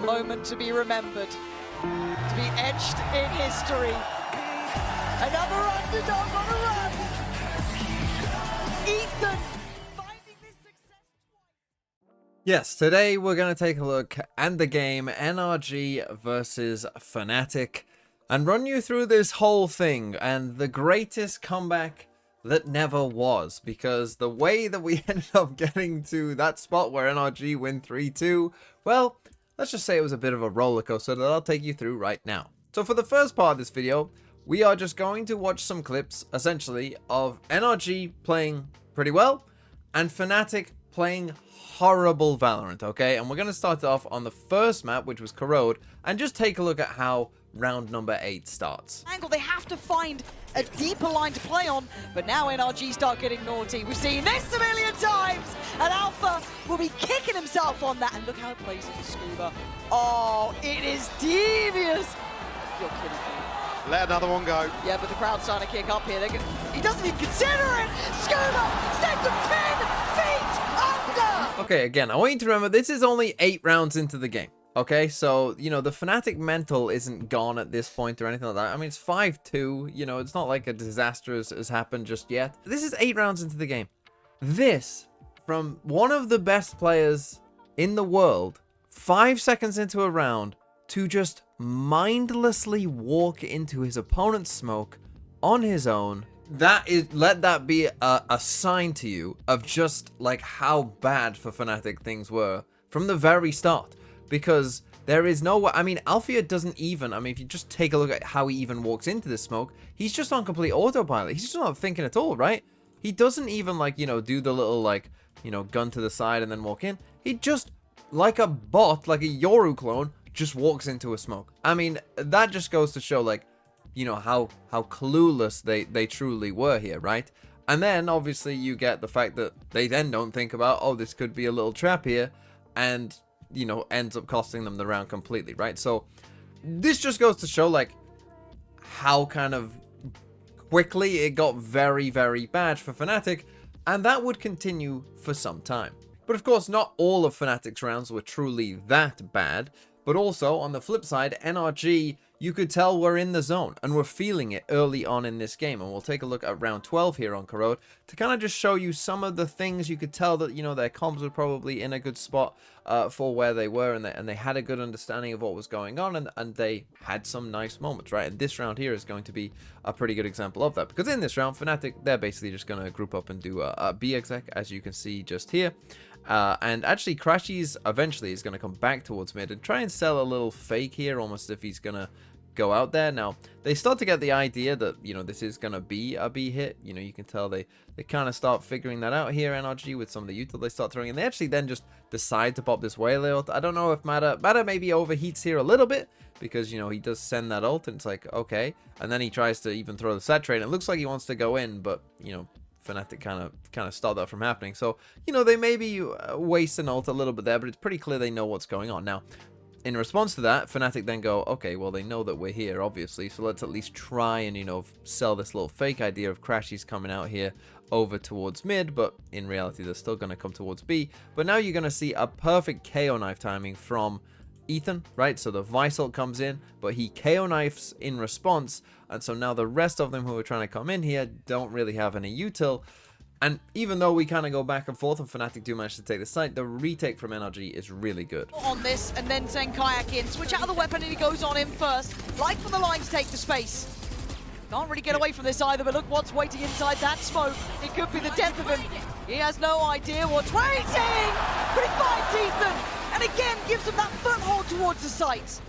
moment to be remembered, to be etched in history. Another underdog on a run. Ethan finding this success twice. Yes, today we're going to take a look at the game NRG versus Fnatic and run you through this whole thing and the greatest comeback that never was, because the way that we ended up getting to that spot where NRG win 3-2, well, let's just say it was a bit of a roller coaster that I'll take you through right now. So for the first part of this video, we are just going to watch some clips, essentially, of NRG playing pretty well and Fnatic playing horrible Valorant, okay? And we're going to start off on the first map, which was Corrode, and just take a look at how round number 8 starts. Angle, they have to find a deeper line to play on, but now NRG start getting naughty. We've seen this a million times, and Alpha will be kicking himself on that, and look how it plays with Scuba. Oh, it is devious. You're kidding me. Let another one go. Yeah, but the crowd's starting to kick up here. He doesn't even consider it. Scuba sends him 10 feet under. Okay, again, I want you to remember this is only 8 rounds into the game. Okay, so, you know, the Fnatic mental isn't gone at this point or anything like that. I mean, it's 5-2, you know, it's not like a disaster has happened just yet. This is 8 rounds into the game. This, from one of the best players in the world, 5 seconds into a round, to just mindlessly walk into his opponent's smoke on his own. That is, let that be a sign to you of just, like, how bad for Fnatic things were from the very start. Because there is no way, I mean, Alfia doesn't even, I mean, if you just take a look at how he even walks into the smoke, he's just on complete autopilot. He's just not thinking at all, right? He doesn't even, like, you know, do the little, like, you know, gun to the side and then walk in. He just, like a bot, like a Yoru clone, just walks into a smoke. I mean, that just goes to show, like, you know, how clueless they truly were here, right? And then, obviously, you get the fact that they then don't think about, oh, this could be a little trap here, and, you know, ends up costing them the round completely, right? So this just goes to show, like, how kind of quickly it got very, very bad for Fnatic, and that would continue for some time. But of course, not all of Fnatic's rounds were truly that bad, but also, on the flip side, NRG, you could tell we're in the zone, and we're feeling it early on in this game. And we'll take a look at round 12 here on Corrode to kind of just show you some of the things you could tell that, you know, their comms were probably in a good spot for where they were, and they had a good understanding of what was going on, and they had some nice moments, right? And this round here is going to be a pretty good example of that, because in this round, Fnatic, they're basically just going to group up and do a B exec, as you can see just here. And actually, Crashies eventually is going to come back towards mid and try and sell a little fake here, almost if he's going to go out there. Now, they start to get the idea that, you know, this is going to be a B hit. You know, you can tell they kind of start figuring that out here, NRG, with some of the util they start throwing. And they actually then just decide to pop this whale ult. I don't know if Mata maybe overheats here a little bit, because, you know, he does send that ult, and it's like, okay. And then he tries to even throw the saturate, and it looks like he wants to go in, but, you know, Fnatic kind of stopped that from happening. So, you know, they maybe waste an ult a little bit there, but it's pretty clear they know what's going on. Now, in response to that, Fnatic then go, okay, well, they know that we're here, obviously, so let's at least try and, you know, sell this little fake idea of Crashies coming out here over towards mid, but in reality, they're still going to come towards B. But now you're going to see a perfect KO knife timing from Ethan, right? So the Vice ult comes in, but he KO knifes in response, and so now the rest of them who are trying to come in here don't really have any util. And even though we kind of go back and forth and Fnatic do manage to take the site, the retake from NRG is really good. On this, and then send Kayak in, switch out of the weapon, and he goes on in first. Like for the line to take the space. Can't really get away from this either, but look what's waiting inside that smoke. It could be the death of him. He has no idea what's waiting, but he finds Ethan, and again gives him that foothold towards the site.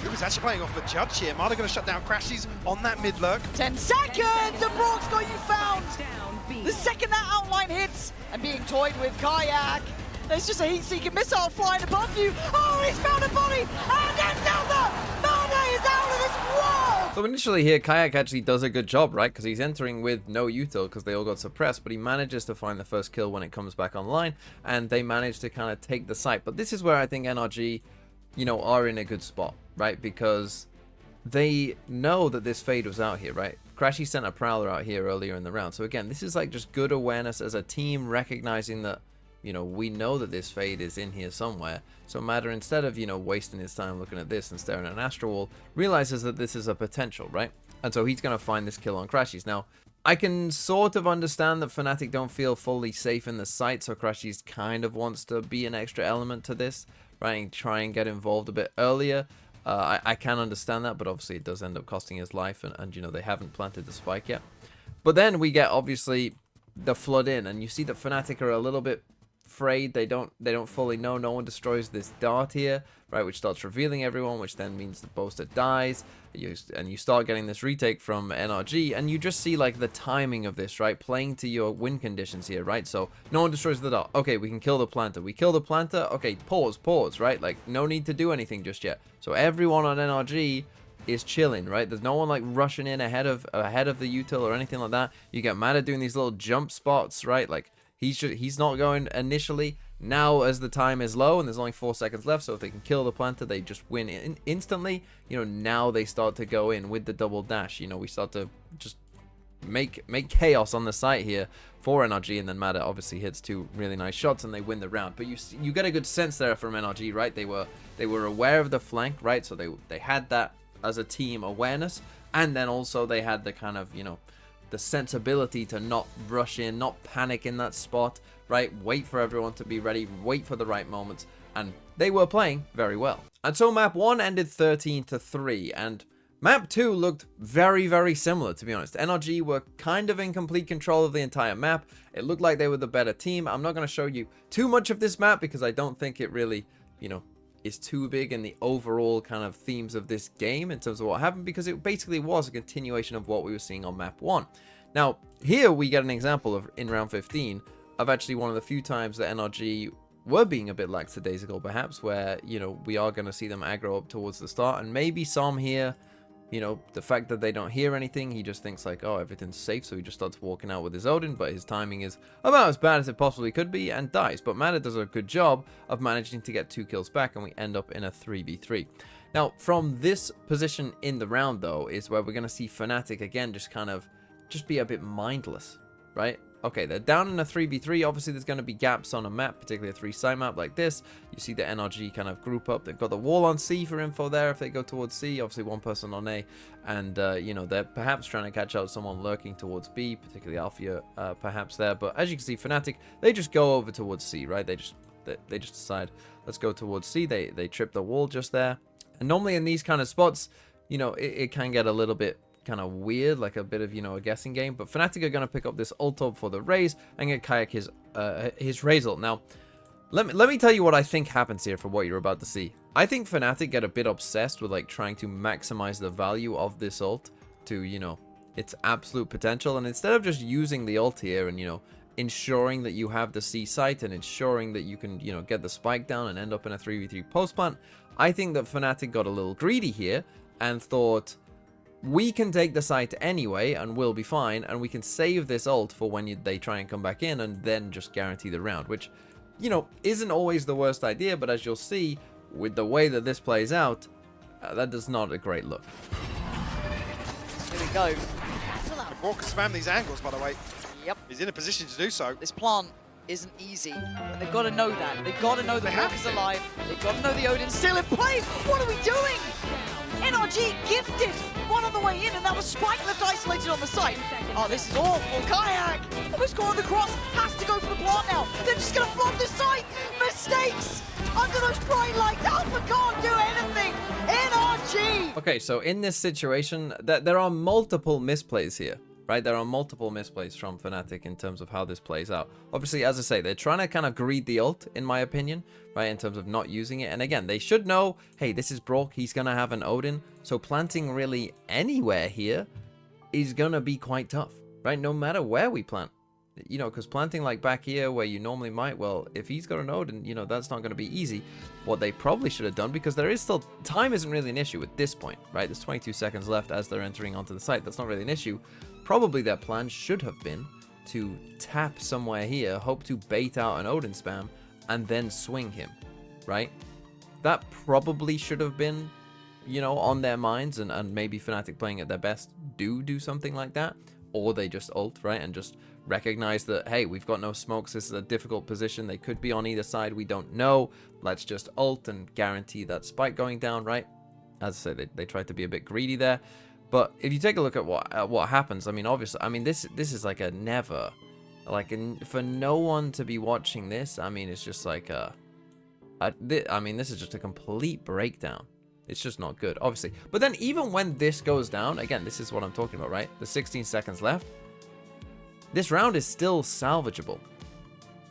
Who was actually playing off the judge here? Mata going to shut down Crashies on that mid lurk. 10 seconds, and Brock's got you found. The second that outline hits, and being toyed with Kayak, there's just a heat-seeking missile flying above you. Oh, he's found a body, and another! Mata is out of this world! So initially here, Kayak actually does a good job, right? Because he's entering with no util because they all got suppressed, but he manages to find the first kill when it comes back online, and they manage to kind of take the site. But this is where I think NRG, you know, are in a good spot, right? Because they know that this fade was out here, right? Crashy sent a Prowler out here earlier in the round. So again, this is like just good awareness as a team, recognizing that, You know, we know that this Fade is in here somewhere. So Matter, instead of, you know, wasting his time looking at this and staring at an Astral Wall, realizes that this is a potential, right? And so he's going to find this kill on Crashies. Now, I can sort of understand that Fnatic don't feel fully safe in the site, so Crashies kind of wants to be an extra element to this, right? And try and get involved a bit earlier. I can understand that, but obviously it does end up costing his life, and you know, they haven't planted the spike yet. But then we get, obviously, the flood in, and you see that Fnatic are a little bit afraid. They don't fully know. No one destroys this dart here, right, which starts revealing everyone, which then means the Boaster dies, and you start getting this retake from NRG, and you just see like the timing of this, right, playing to your win conditions here, right? So no one destroys the dart. Okay, we can kill the planter. We kill the planter. Okay, pause, right? Like, no need to do anything just yet. So everyone on NRG is chilling, right? There's no one like rushing in ahead of the util or anything like that. You get Mata doing these little jump spots, right? Like, he's not going initially. Now, as the time is low and there's only 4 seconds left, so if they can kill the planter, they just win instantly. You know, now they start to go in with the double dash. You know, we start to just make chaos on the site here for NRG, and then Mata obviously hits 2 really nice shots and they win the round. But you get a good sense there from NRG, right? They were aware of the flank, right? So they had that as a team awareness, and then also they had the kind of, you know, the sensibility to not rush in, not panic in that spot, right? Wait for everyone to be ready, wait for the right moments, and they were playing very well. And so map 1 ended 13-3, and map 2 looked very, very similar, to be honest. NRG were kind of in complete control of the entire map. It looked like they were the better team. I'm not going to show you too much of this map because I don't think it really, you know, is too big in the overall kind of themes of this game in terms of what happened, because it basically was a continuation of what we were seeing on map 1. Now, here we get an example of, in round 15, of actually one of the few times that NRG were being a bit lackadaisical, perhaps, where, you know, we are going to see them aggro up towards the start, and maybe some here, you know, the fact that they don't hear anything, he just thinks like, oh, everything's safe, so he just starts walking out with his Odin, but his timing is about as bad as it possibly could be, and dies. But Mata does a good job of managing to get 2 kills back, and we end up in a 3v3. Now, from this position in the round, though, is where we're going to see Fnatic again just be a bit mindless, right? Okay, they're down in a 3v3. Obviously, there's going to be gaps on a map, particularly a 3-side map like this. You see the NRG kind of group up. They've got the wall on C for info there if they go towards C. Obviously, one person on A. And, you know, they're perhaps trying to catch out someone lurking towards B, particularly Alfia, perhaps there. But as you can see, Fnatic, they just go over towards C, right? They just decide, let's go towards C. They trip the wall just there. And normally in these kind of spots, you know, it can get a little bit kind of weird, like a bit of, you know, a guessing game. But Fnatic are going to pick up this ult up for the raise and get Kayak his raise ult. Now, let me tell you what I think happens here for what you're about to see. I think Fnatic get a bit obsessed with like trying to maximize the value of this ult to, you know, its absolute potential, and instead of just using the ult here and, you know, ensuring that you have the C site and ensuring that you can, you know, get the spike down and end up in a 3v3 post plant, I think that Fnatic got a little greedy here and thought, we can take the site anyway and we'll be fine, and we can save this ult for when they try and come back in and then just guarantee the round, which, you know, isn't always the worst idea, but as you'll see with the way that this plays out, that is not a great look. Here we go. Walker spam these angles, by the way. Yep. He's in a position to do so. This plant isn't easy, and they've got to know that. They've got to know the Walk is alive. They've got to know the Odin's still in play. What are we doing? NRG gifted one on the way in, and that was Spike left isolated on the site. Oh, this is awful. Kayak, who's scoring the cross, has to go for the plant now. They're just going to flood the site. Mistakes under those bright lights. Alpha can't do anything. NRG. Okay, so in this situation, there are multiple misplays here. Right, there are multiple misplays from Fnatic in terms of how this plays out. Obviously, as I say, they're trying to kind of greed the ult, in my opinion, right, in terms of not using it. And again, they should know, hey, this is Brock, he's going to have an Odin, so planting really anywhere here is going to be quite tough, right, no matter where we plant. You know, because planting like back here where you normally might, well, if he's got an Odin, you know, that's not going to be easy. What they probably should have done, because there is still, time isn't really an issue at this point, right? There's 22 seconds left as they're entering onto the site. That's not really an issue. Probably their plan should have been to tap somewhere here, hope to bait out an Odin spam, and then swing him, right? That probably should have been, you know, on their minds, and maybe Fnatic playing at their best do something like that. or they just ult, right? And just recognize that, hey, we've got no smokes. This is a difficult position. They could be on either side. We don't know. Let's just ult and guarantee that spike going down, right? As I say, they tried to be a bit greedy there. But if you take a look at what happens, I mean, obviously, I mean, this is like a never, like, for no one to be watching this, I mean, it's just like I mean, this is just a complete breakdown. It's just not good, obviously. But then even when this goes down, again, this is what I'm talking about, right? The 16 seconds left. This round is still salvageable,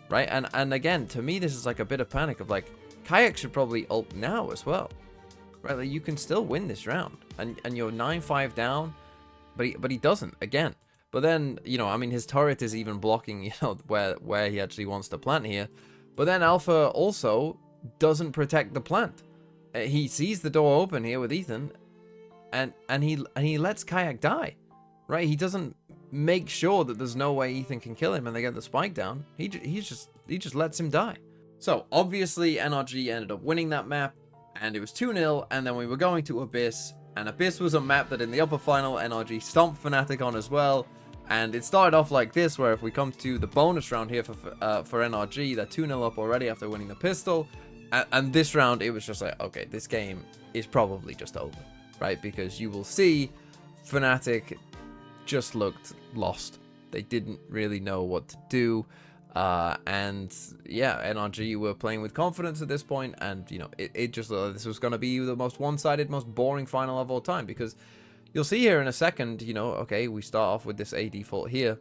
right? And again, to me, this is like a bit of panic of like, Kayak should probably ult now as well, right? Like, you can still win this round, and you're 9-5 down, but he doesn't again. But then, you know, I mean, his turret is even blocking, you know, where he actually wants to plant here. But then Alpha also doesn't protect the plant. He sees the door open here with Ethan, and he lets Kayak die, right? He doesn't make sure that there's no way Ethan can kill him and they get the spike down. He just lets him die. So obviously NRG ended up winning that map, and it was 2-0, and then we were going to Abyss, and Abyss was a map that in the upper final NRG stomped Fnatic on as well. And it started off like this, where if we come to the bonus round here for NRG, they're 2-0 up already after winning the pistol. And this round, it was just like, okay, this game is probably just over, right? Because you will see Fnatic just looked lost. They didn't really know what to do. And yeah, NRG were playing with confidence at this point. And, you know, it just, this was going to be the most one-sided, most boring final of all time. Because you'll see here in a second, you know, okay, we start off with this A default here.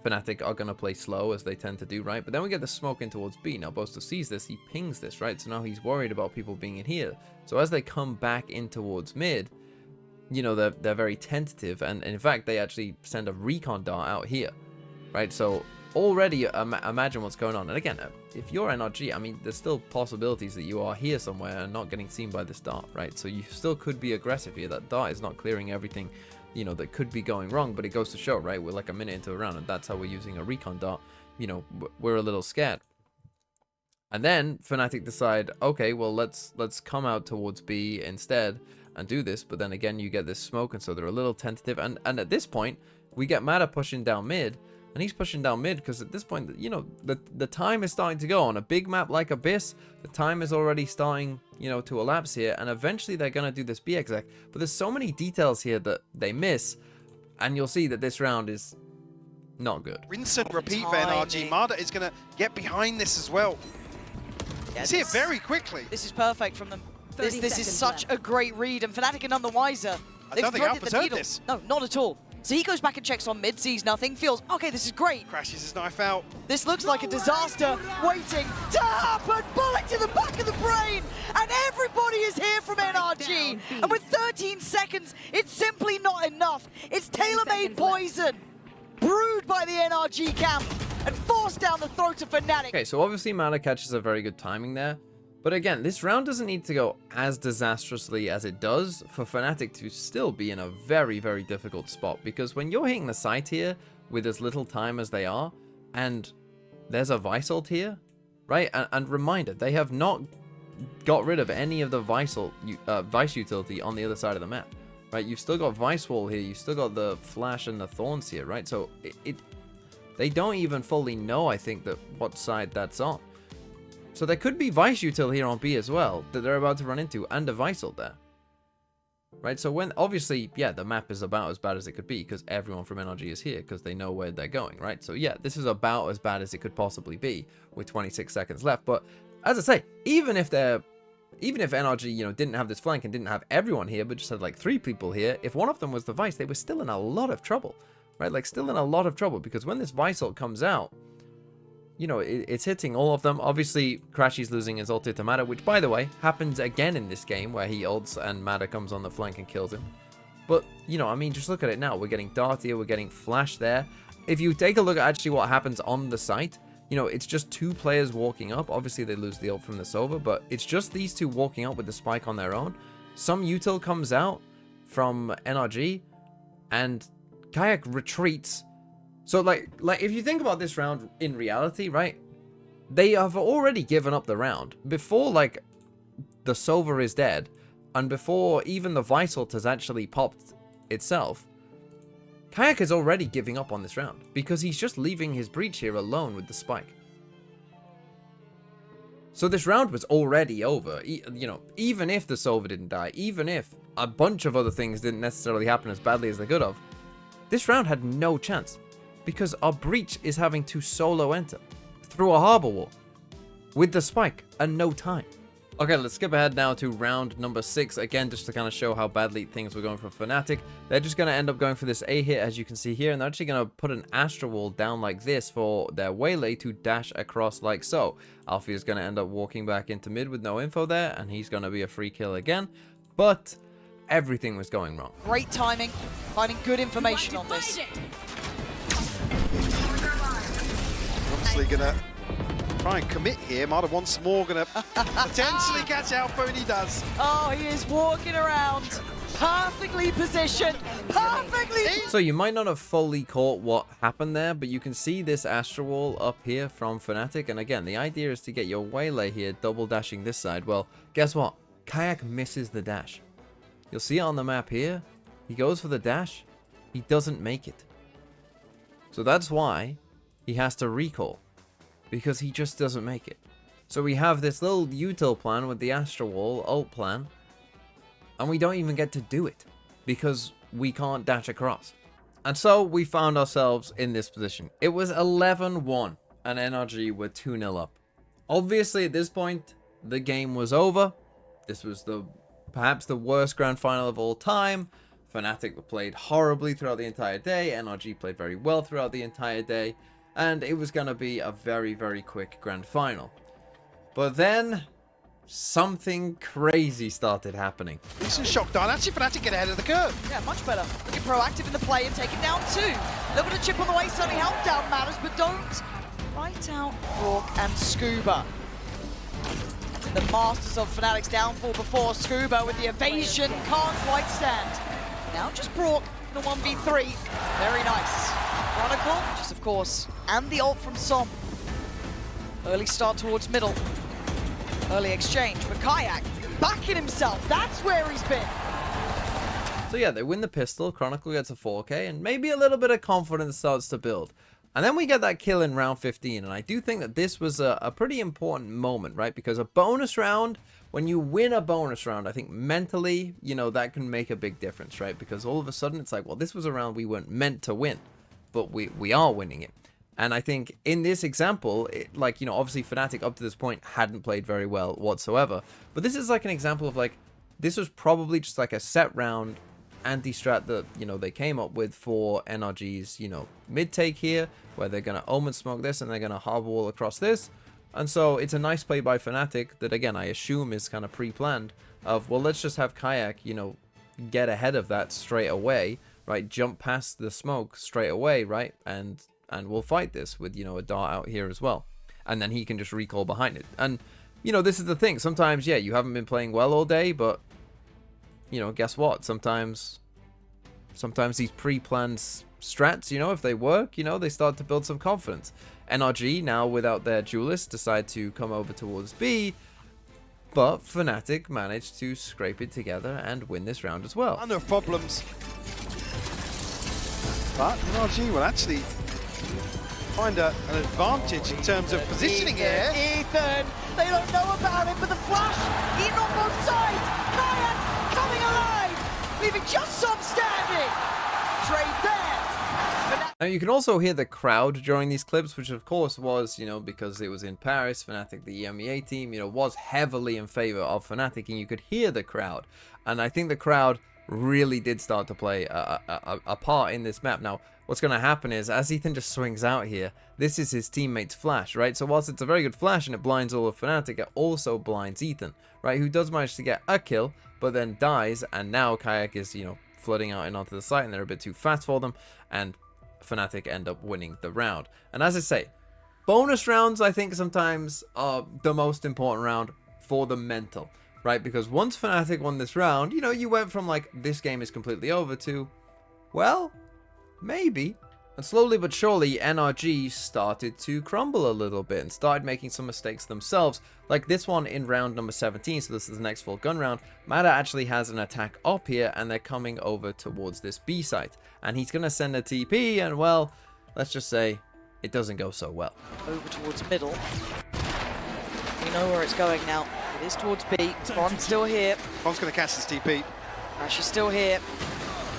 Fnatic are going to play slow, as they tend to do, right? But then we get the smoke in towards B. Now, Boaster sees this, he pings this, right? So now he's worried about people being in here. So as they come back in towards mid, you know, they're very tentative. And in fact, they actually send a recon dart out here, right? So already imagine what's going on. And again, if you're NRG, I mean, there's still possibilities that you are here somewhere and not getting seen by this dart, right? So you still could be aggressive here. That dart is not clearing everything, you know, that could be going wrong, but it goes to show, right? We're like a minute into a round, and that's how we're using a recon dart. You know, we're a little scared. And then Fnatic decide, okay, well, let's come out towards B instead and do this. But then again, you get this smoke, and so they're a little tentative. And at this point, we get Mata pushing down mid, and he's pushing down mid because at this point, you know, the time is starting to go on a big map like Abyss. The time is already starting, you know, to elapse here, and eventually they're gonna do this B exec. But there's so many details here that they miss, and you'll see that this round is not good. Rinse and repeat for NRG. Marda is gonna get behind this as well. Yeah, He's here very quickly. This is perfect from them. This is such a great read, and Fnatic are none the wiser. I don't think Alpha's heard this. No, not at all. So he goes back and checks on mid, sees nothing, feels, okay, this is great. Crashes his knife out. This looks like a disaster waiting to happen. Bullet to the back of the brain. And everybody is here from NRG. And with 13 seconds, it's simply not enough. It's tailor-made poison brewed by the NRG camp and forced down the throat of Fnatic. Okay, so obviously Mana catches a very good timing there. But again, this round doesn't need to go as disastrously as it does for Fnatic to still be in a very, very difficult spot. Because when you're hitting the site here with as little time as they are, and there's a Vice ult here, right? And reminder, they have not got rid of any of the Vice utility on the other side of the map, right? You've still got Vice Wall here, you've still got the Flash and the Thorns here, right? So they don't even fully know, I think, that what side that's on. So there could be Vice util here on B as well that they're about to run into, and a Vice ult there. Right, so when, obviously, yeah, the map is about as bad as it could be because everyone from NRG is here because they know where they're going, right? So yeah, this is about as bad as it could possibly be with 26 seconds left. But as I say, even if NRG, you know, didn't have this flank and didn't have everyone here, but just had like 3 people here, if one of them was the Vice, they were still in a lot of trouble, right? Like still in a lot of trouble because when this Vice ult comes out, you know, it's hitting all of them. Obviously, Crashy's losing his ulti to Mata, which, by the way, happens again in this game where he ults and Mata comes on the flank and kills him. But, you know, I mean, just look at it now. We're getting Dart here, we're getting Flash there. If you take a look at actually what happens on the site, you know, it's just 2 players walking up. Obviously, they lose the ult from the Sova, but it's just these 2 walking up with the spike on their own. Some util comes out from NRG, and Kayak retreats. So, like if you think about this round in reality, right? They have already given up the round. Before, like, the Sova is dead, and before even the Vice ult has actually popped itself, Kayak is already giving up on this round because he's just leaving his breach here alone with the spike. So this round was already over, you know, even if the Sova didn't die, even if a bunch of other things didn't necessarily happen as badly as they could have, this round had no chance because our breach is having to solo enter through a harbor wall with the spike and no time. Okay, let's skip ahead now to round number 6. Again, just to kind of show how badly things were going for Fnatic. They're just going to end up going for this A hit, as you can see here. And they're actually going to put an Astra Wall down like this for their Waylay to dash across like so. Alfie is going to end up walking back into mid with no info there. And he's going to be a free kill again. But everything was going wrong. Great timing, finding good information on this. Obviously gonna try and commit here. Marta once more gonna potentially catch Alpha, and he does. Oh, he is walking around, perfectly positioned, perfectly. So you might not have fully caught what happened there, but you can see this Astra Wall up here from Fnatic. And again, the idea is to get your Waylay here, double dashing this side. Well, guess what? Kayak misses the dash. You'll see it on the map here. He goes for the dash. He doesn't make it. So that's why he has to recall, because he just doesn't make it. So we have this little util plan with the Astra Wall ult plan, and we don't even get to do it because we can't dash across. And so we found ourselves in this position. It was 11-1 and NRG were 2-0 up. Obviously at this point the game was over. This was perhaps the worst grand final of all time. Fnatic played horribly throughout the entire day. NRG played very well throughout the entire day. And it was going to be a very, very quick grand final. But then something crazy started happening. Decent shock down. Actually, Fnatic get ahead of the curve. Yeah, much better. Looking proactive in the play and taking down 2. A little bit of chip on the way, certainly help down matters, but don't. Right out Rourke and Scuba. The masters of Fnatic's downfall before. Scuba with the evasion, can't quite stand. Now just Brock in the 1v3. Very nice. Chronicle, just of course, and the ult from Som. Early start towards middle. Early exchange, but Kayak backing himself. That's where he's been. So yeah, they win the pistol. Chronicle gets a 4K, and maybe a little bit of confidence starts to build. And then we get that kill in round 15, and I do think that this was a pretty important moment, right? Because a bonus round, when you win a bonus round, I think mentally, you know, that can make a big difference, right? Because all of a sudden it's like, well, this was a round we weren't meant to win, but we are winning it. And I think in this example, like, you know, obviously Fnatic up to this point hadn't played very well whatsoever. But this is like an example of like, this was probably just like a set round anti-strat that, you know, they came up with for NRG's, you know, mid-take here, where they're going to Omen smoke this and they're going to harbor wall across this. And so it's a nice play by Fnatic that, again, I assume is kind of pre-planned of, well, let's just have Kayak, you know, get ahead of that straight away, right? Jump past the smoke straight away, right? And we'll fight this with, you know, a dart out here as well. And then he can just recall behind it. And, you know, this is the thing. Sometimes, yeah, you haven't been playing well all day, but, you know, guess what? Sometimes these pre-planned strats, you know, if they work, you know, they start to build some confidence. NRG, now without their duelist, decide to come over towards B, but Fnatic managed to scrape it together and win this round as well. Under problems. But NRG will actually find an advantage in terms of positioning here. Ethan, they don't know about it, but the flash, Ethan on both sides, Kayak coming alive, leaving just some standing. Trade there. Now you can also hear the crowd during these clips, which of course was, you know, because it was in Paris, Fnatic, the EMEA team, you know, was heavily in favor of Fnatic, and you could hear the crowd. And I think the crowd really did start to play a part in this map. Now, what's going to happen is, as Ethan just swings out here, this is his teammate's flash, right? So whilst it's a very good flash and it blinds all of Fnatic, it also blinds Ethan, right? Who does manage to get a kill, but then dies, and now Kayak is, you know, flooding out and onto the site, and they're a bit too fast for them, and Fnatic end up winning the round. And as I say, bonus rounds, I think, sometimes are the most important round for the mental, right? Because once Fnatic won this round, you know, you went from like, this game is completely over to, well, maybe And slowly but surely, NRG started to crumble a little bit and started making some mistakes themselves, like this one in round number 17, so this is the next full gun round. Mada actually has an attack up here, and they're coming over towards this B site. And he's going to send a TP, and well, let's just say it doesn't go so well. Over towards middle. We know where it's going now. It is towards B. Bron's still here. Bron's going to cast his TP. She's still here.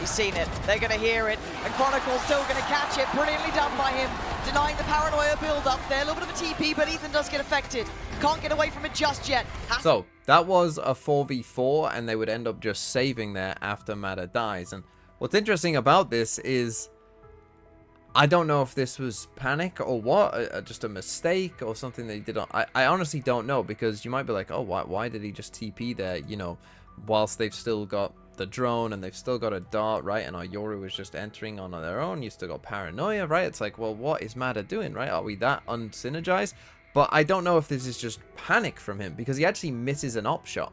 He's seen it. They're going to hear it. And Chronicle's still going to catch it. Brilliantly done by him. Denying the paranoia build-up there. A little bit of a TP, but Ethan does get affected. Can't get away from it just yet. So, that was a 4v4, and they would end up just saving there after Mada dies. And what's interesting about this is, I don't know if this was panic or what, just a mistake or something that he did. I honestly don't know, because you might be like, oh, why did he just TP there, you know, whilst they've still got the drone and they've still got a dart, right? And our Yoru is just entering on their own. You still got paranoia, right? It's like, well, what is Mada doing, right? Are we that unsynergized? But I don't know if this is just panic from him, because he actually misses an op shot.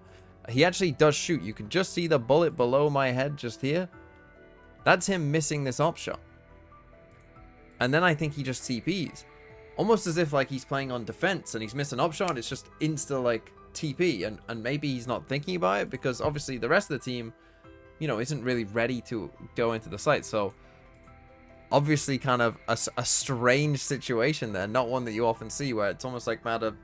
He actually does shoot. You can just see the bullet below my head just here. That's him missing this op shot. And then I think he just TPs. Almost as if like he's playing on defense and he's missing an op shot. It's just insta like TP. And maybe he's not thinking about it, because obviously the rest of the team, you know, isn't really ready to go into the site. So obviously kind of a strange situation there. Not one that you often see, where it's almost like Mada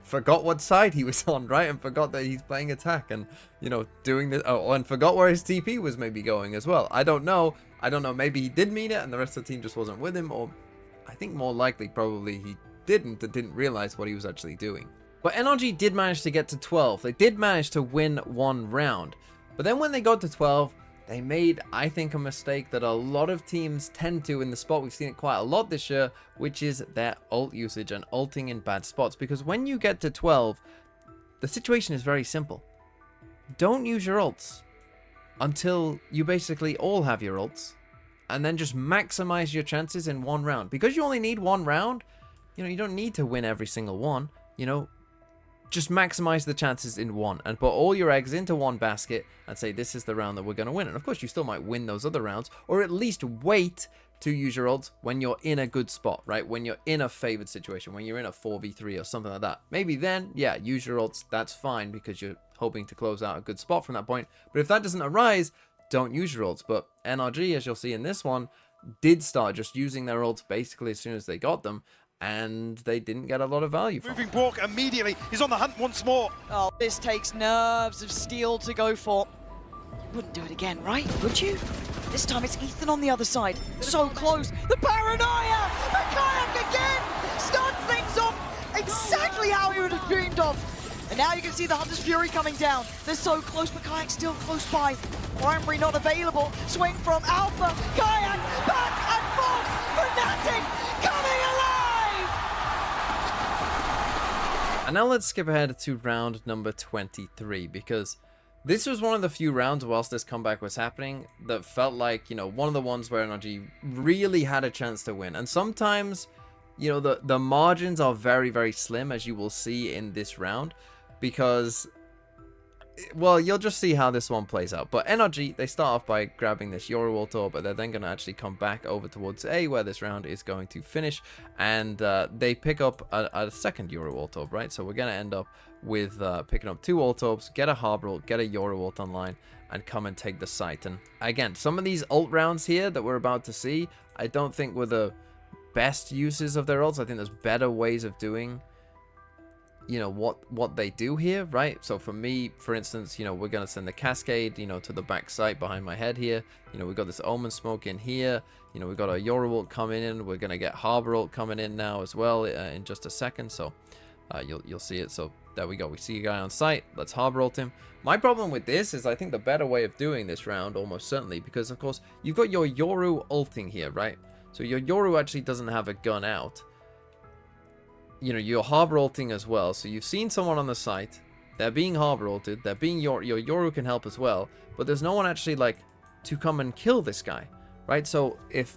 forgot what side he was on, right? And forgot that he's playing attack and, you know, doing this. Oh, and forgot where his TP was maybe going as well. I don't know. Maybe he did mean it and the rest of the team just wasn't with him. Or I think more likely probably he didn't and didn't realize what he was actually doing. But NRG did manage to get to 12. They did manage to win one round. But then when they got to 12, they made, I think, a mistake that a lot of teams tend to in the spot. We've seen it quite a lot this year, which is their ult usage and ulting in bad spots. Because when you get to 12, the situation is very simple. Don't use your ults until you basically all have your ults. And then just maximize your chances in one round. Because you only need one round, you know, you don't need to win every single one, you know. Just maximize the chances in one and put all your eggs into one basket and say, this is the round that we're going to win. And of course, you still might win those other rounds, or at least wait to use your ults when you're in a good spot, right? When you're in a favored situation, when you're in a 4v3 or something like that. Maybe then, yeah, use your ults. That's fine, because you're hoping to close out a good spot from that point. But if that doesn't arise, don't use your ults. But NRG, as you'll see in this one, did start just using their ults basically as soon as they got them. And they didn't get a lot of value from it. Moving Bork immediately. He's on the hunt once more. Oh, this takes nerves of steel to go for. Wouldn't do it again, right? Would you? This time it's Ethan on the other side. So close. The paranoia! The kayak again! Starts things off exactly how he would have dreamed of. And now you can see the Hunter's Fury coming down. They're so close, but Kayak still close by. Primary not available. Swing from Alpha. Kayak back and forth. Fnatic coming alive! And now let's skip ahead to round number 23, because this was one of the few rounds whilst this comeback was happening that felt like, you know, one of the ones where NRG really had a chance to win. And sometimes, you know, the margins are very, very slim, as you will see in this round, because, well, you'll just see how this one plays out. But NRG, they start off by grabbing this Yoru ult orb, but they're then going to actually come back over towards A, where this round is going to finish, and they pick up a second Yoru ult orb, right? So we're going to end up with picking up 2 ult orbs, get a Harbor ult, get a Yoru ult online, and come and take the site. And again, some of these ult rounds here that we're about to see, I don't think were the best uses of their ults. I think there's better ways of doing, you know, what they do here, right? So for me, for instance, you know, we're going to send the Cascade, you know, to the back site behind my head here. You know, we've got this Omen smoke in here. You know, we've got a Yoru ult coming in. We're going to get Harbor ult coming in now as well in just a second. So you'll see it. So there we go. We see a guy on site. Let's Harbor ult him. My problem with this is I think the better way of doing this round, almost certainly, because of course you've got your Yoru ulting here, right? So your Yoru actually doesn't have a gun out. You know, you're Harbor ulting as well. So you've seen someone on the site. They're being Harbor ulted. They're being your Yoru can help as well. But there's no one actually, like, to come and kill this guy, right? So if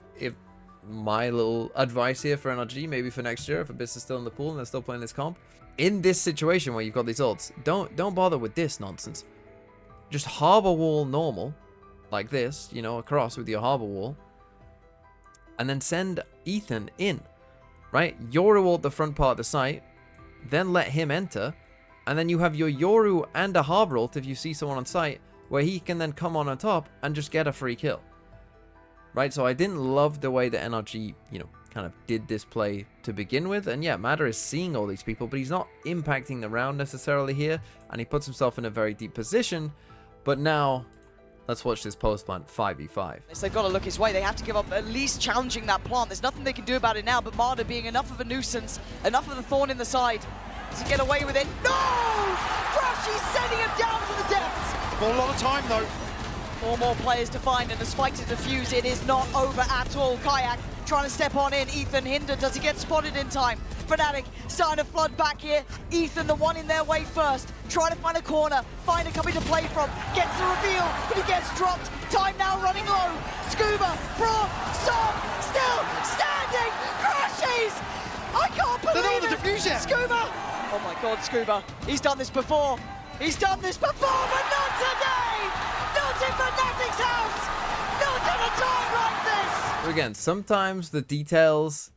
my little advice here for NRG, maybe for next year, if Abyss is still in the pool and they're still playing this comp, in this situation where you've got these ults, don't bother with this nonsense. Just Harbor wall normal, like this, you know, across with your Harbor wall. and then send Ethan in, right? Yoru ult the front part of the site, then let him enter, and then you have your Yoru and a Harbor ult if you see someone on site, where he can then come on top and just get a free kill. Right, so I didn't love the way that NRG, you know, kind of did this play to begin with. And yeah, Matter is seeing all these people, but he's not impacting the round necessarily here. And he puts himself in a very deep position. But now, let's watch this post plant 5v5. They've got to look his way. They have to give up at least challenging that plant. There's nothing they can do about it now, but Marder being enough of a nuisance, enough of the thorn in the side. Does he get away with it? No! Crushy's sending him down to the depths. Got a lot of time though. 4 more players to find, and despite to defuse, it is not over at all. Kayak trying to step on in. Ethan hindered. Does he get spotted in time? Fnatic starting to flood back here. Ethan, the one in their way first. Trying to find a corner. Find a coming to play from. Gets the reveal, but he gets dropped. Time now running low. Scuba, Braum, Som, still standing. Crashes! I can't believe They're not on the it. defuse yet. Scuba! Oh my God, Scuba. He's done this before. He's done this before, but not today! Not in Fnatic's house! Not at a time like this! So again, sometimes the details,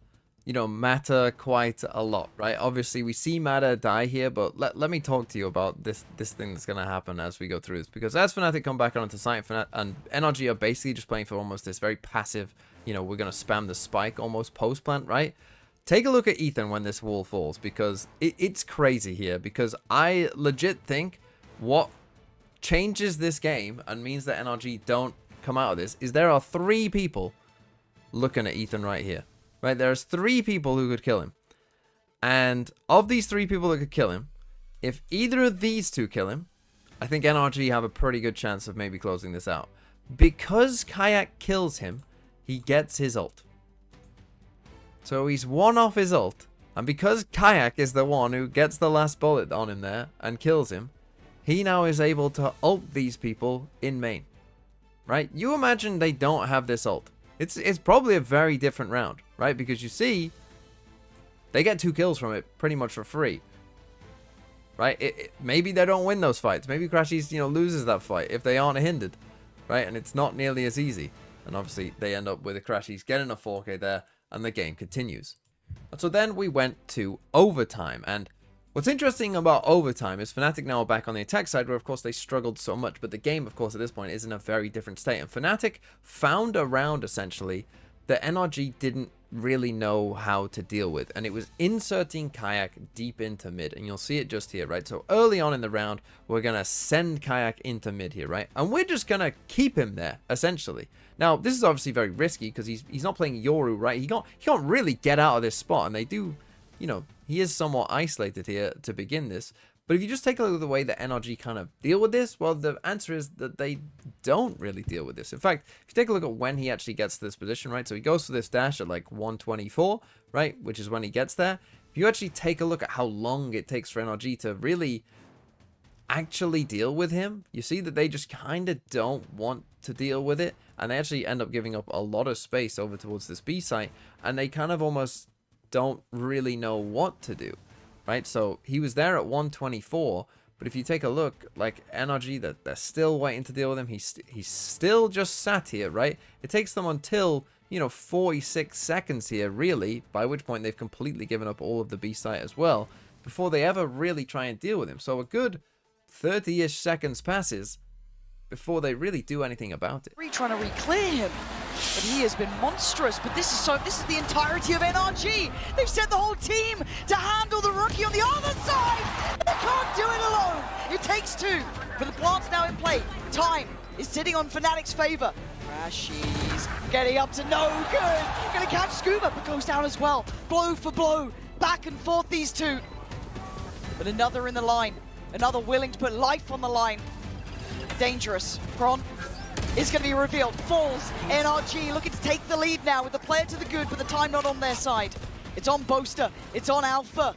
you know, matter quite a lot, right? Obviously, we see Matter die here, but let me talk to you about this thing that's going to happen as we go through this. Because as Fnatic come back onto site, and NRG are basically just playing for almost this very passive, you know, we're going to spam the spike almost post-plant, right? Take a look at Ethan when this wall falls, because it's crazy here. Because I legit think what changes this game and means that NRG don't come out of this is there are 3 people looking at Ethan right here. Right, there's 3 people who could kill him. And of these 3 people that could kill him, if either of these 2 kill him, I think NRG have a pretty good chance of maybe closing this out. Because Kayak kills him, he gets his ult. So he's 1 off his ult. And because Kayak is the one who gets the last bullet on him there and kills him, he now is able to ult these people in main. Right? You imagine they don't have this ult. It's probably a very different round, right? Because you see, they get 2 kills from it pretty much for free. Right? Maybe they don't win those fights. Maybe Crashies, you know, loses that fight if they aren't hindered. Right? And it's not nearly as easy. And obviously, they end up with the Crashies getting a 4K there, and the game continues. And so then we went to overtime, and what's interesting about overtime is Fnatic now are back on the attack side, where of course they struggled so much, but the game, of course, at this point is in a very different state. And Fnatic found a round, essentially, that NRG didn't really know how to deal with, and it was inserting Kayak deep into mid, and you'll see it just here, right? So early on in the round, we're going to send Kayak into mid here, right? And we're just going to keep him there, essentially. Now, this is obviously very risky, because he's not playing Yoru, right? He can't really get out of this spot, and they do, you know, he is somewhat isolated here to begin this. But if you just take a look at the way that NRG kind of deal with this, well, the answer is that they don't really deal with this. In fact, if you take a look at when he actually gets to this position, right? So he goes for this dash at like 124, right? Which is when he gets there. If you actually take a look at how long it takes for NRG to really actually deal with him, you see that they just kind of don't want to deal with it. And they actually end up giving up a lot of space over towards this B site. And they kind of almost don't really know what to do. Right, so he was there at 124, but if you take a look, like NRG, that they're still waiting to deal with him. He's still just sat here, right? It takes them until, you know, 46 seconds here, really, by which point they've completely given up all of the B site as well, before they ever really try and deal with him. So a good 30-ish seconds passes before they really do anything about it. Trying to re-clear him, but he has been monstrous. But this is the entirety of NRG. They've set the whole team to handle the rookie on the other side. They can't do it alone. It takes 2, but the plant's now in play. Time is sitting on Fnatic's favor. Crashies getting up to no good. Gonna catch Scuba, but goes down as well. Blow for blow, back and forth these 2. But another in the line, another willing to put life on the line. Dangerous. Bron is going to be revealed. Falls. NRG looking to take the lead now with the player to the good, but the time not on their side. It's on Boaster. It's on Alpha.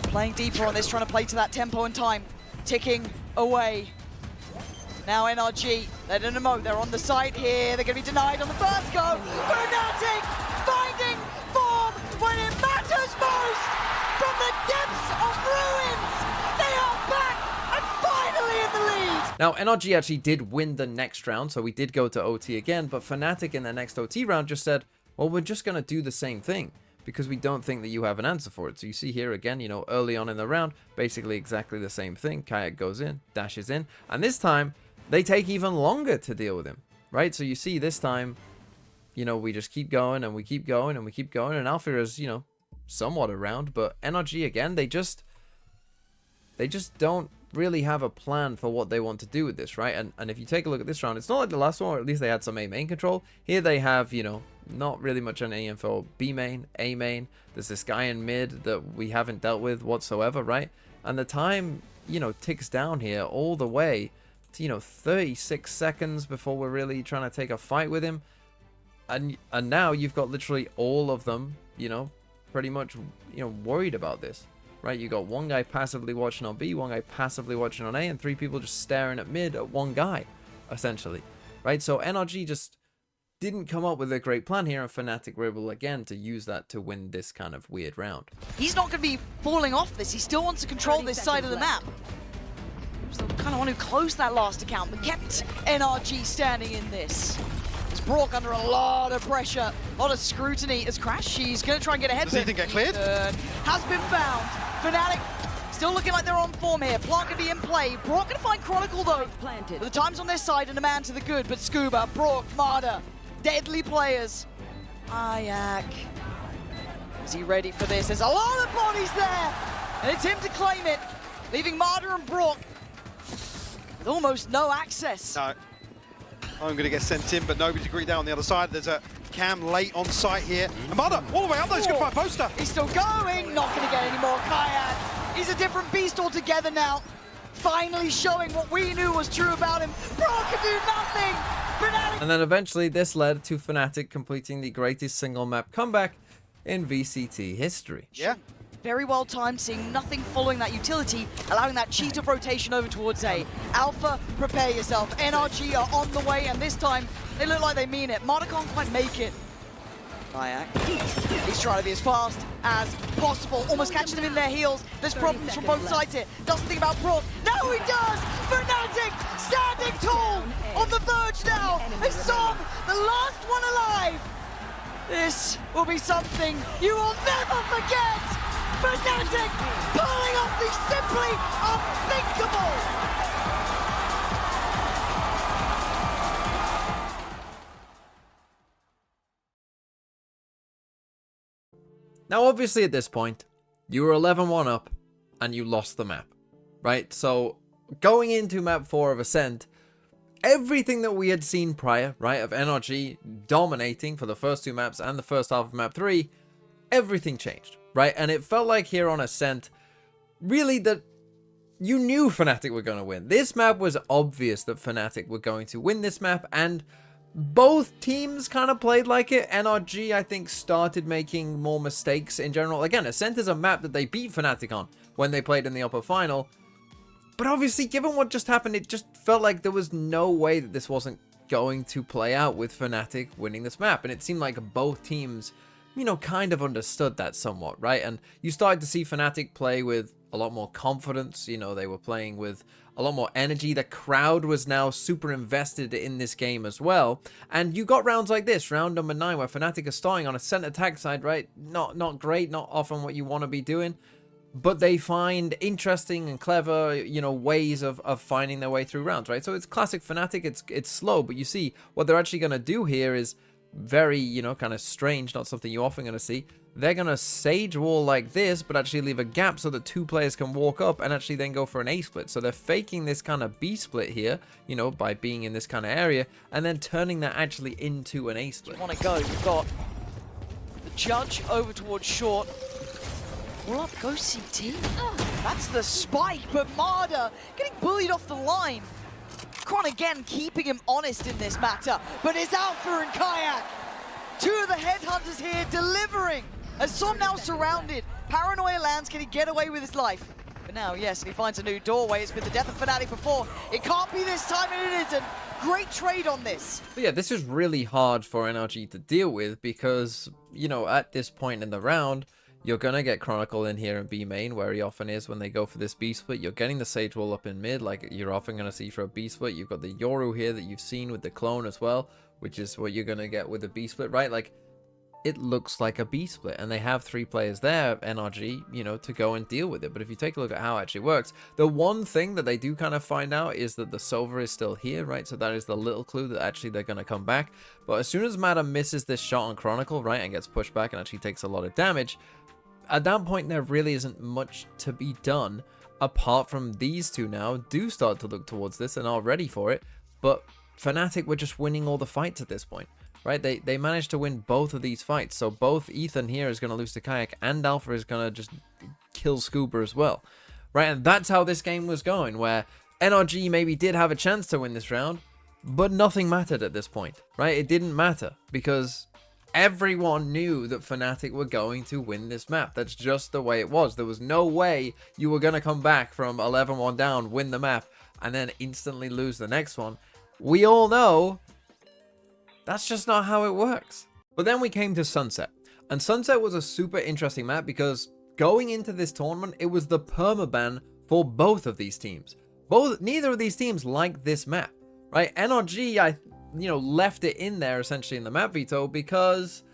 Playing deeper on this, trying to play to that tempo and time. Ticking away. Now NRG, they're on the side here. They're going to be denied on the first go. Fnatic finding form when it matters most. From the depths of ruins, they are back and finally in the lead. Now, NRG actually did win the next round, so we did go to OT again, but Fnatic in the next OT round just said, well, we're just going to do the same thing because we don't think that you have an answer for it. So you see here again, you know, early on in the round, basically exactly the same thing. Kayak goes in, dashes in, and this time they take even longer to deal with him, right? So you see this time, you know, we just keep going and we keep going and we keep going, and Alpha is, you know, somewhat around, but NRG again, they just don't really have a plan for what they want to do with this, right? And if you take a look at this round, it's not like the last one, or at least they had some A main control. Here they have, you know, not really much on A info. B main, A main. There's this guy in mid that we haven't dealt with whatsoever, right? And the time, you know, ticks down here all the way to, you know, 36 seconds before we're really trying to take a fight with him. And now you've got literally all of them, you know, pretty much, you know, worried about this. Right, you got one guy passively watching on B, one guy passively watching on A, and 3 people just staring at mid at one guy, essentially. Right, so NRG just didn't come up with a great plan here, and Fnatic were able again to use that to win this kind of weird round. He's not going to be falling off this. He still wants to control this side of the map. He was the kind of one who closed that last account, but kept NRG standing in this. It's Brock under a lot of pressure, a lot of scrutiny as Crash. She's going to try and get ahead. Does anything get cleared? Has been found. Fnatic still looking like they're on form here. Plant going to be in play. Brock going to find Chronicle though. But the time's on their side and a man to the good. But Scuba, Brock, Marder, deadly players. Ayak. Is he ready for this? There's a lot of bodies there. And it's him to claim it. Leaving Marder and Brock with almost no access. No. I'm going to get sent in, but nobody's agreed down on the other side. There's a Cam late on site here. And Marder, all the way up there, he's going to find Poster. He's still going, not going to get any more. Kayak, he's a different beast altogether now. Finally showing what we knew was true about him. Bro can do nothing. Fnatic. And then eventually this led to Fnatic completing the greatest single map comeback in VCT history. Yeah. Very well timed, seeing nothing following that utility, allowing that cheat of rotation over towards A. Alpha, prepare yourself. NRG are on the way, and this time they look like they mean it. Marder can't quite make it. Kayak, he's trying to be as fast as possible, almost catching them in their heels. There's problems from both sides here. Doesn't think about Brock. Now he does! Fnatic standing tall on the verge now. They saw the last one alive. This will be something you will never forget. Fnatic pulling off the simply unthinkable! Now, obviously at this point, you were 11-1 up and you lost the map, right? So going into map 4 of Ascent, everything that we had seen prior, right, of NRG dominating for the first 2 maps and the first half of map 3, everything changed. Right, and it felt like here on Ascent, really that you knew Fnatic were going to win. This map was obvious that Fnatic were going to win this map, and both teams kind of played like it. NRG, I think, started making more mistakes in general. Again, Ascent is a map that they beat Fnatic on when they played in the upper final. But obviously, given what just happened, it just felt like there was no way that this wasn't going to play out with Fnatic winning this map. And it seemed like both teams, you know, kind of understood that somewhat, right? And you started to see Fnatic play with a lot more confidence. You know, they were playing with a lot more energy. The crowd was now super invested in this game as well. And you got rounds like this, round number 9, where Fnatic are starting on a center attack side, right? Not great, not often what you want to be doing. But they find interesting and clever, you know, ways of finding their way through rounds, right? So it's classic Fnatic. It's slow, but you see what they're actually going to do here is very, you know, kind of strange, not something you're often going to see. They're going to sage wall like this, but actually leave a gap so that 2 players can walk up and actually then go for an A split. So they're faking this kind of B split here, you know, by being in this kind of area, and then turning that actually into an A split. You want to go, you've got the Judge over towards short. Pull up, go CT. That's the spike, but Marder getting bullied off the line. Kron again keeping him honest in this matter, but it's Alpha and Kayak. 2 of the headhunters here delivering. As Som now surrounded, Paranoia lands, can he get away with his life? But now, yes, and he finds a new doorway. It's been the death of Fnatic before. It can't be this time, and it isn't. Great trade on this. But yeah, this is really hard for NRG to deal with because, you know, at this point in the round, You're going to get Chronicle in here in B main, where he often is when they go for this B split. You're getting the Sage Wall up in mid, like you're often going to see for a B split. You've got the Yoru here that you've seen with the clone as well, which is what you're going to get with the B split, right? Like, it looks like a B split, and they have 3 players there, NRG, you know, to go and deal with it. But if you take a look at how it actually works, the one thing that they do kind of find out is that the Sova is still here, right? So that is the little clue that actually they're going to come back. But as soon as Mata misses this shot on Chronicle, right, and gets pushed back and actually takes a lot of damage, at that point there really isn't much to be done, apart from these two now do start to look towards this and are ready for it. But Fnatic were just winning all the fights at this point. Right, they managed to win both of these fights. So both Ethan here is going to lose to Kayak, and Alpha is going to just kill Scuba as well. Right, and that's how this game was going, where NRG maybe did have a chance to win this round, but nothing mattered at this point. Right, it didn't matter, because everyone knew that Fnatic were going to win this map. That's just the way it was. There was no way you were going to come back from 11-1 down, win the map, and then instantly lose the next one. We all know that's just not how it works. But then we came to Sunset. And Sunset was a super interesting map because going into this tournament, it was the permaban for both of these teams. Neither of these teams liked this map, right? NRG, left it in there essentially in the map veto because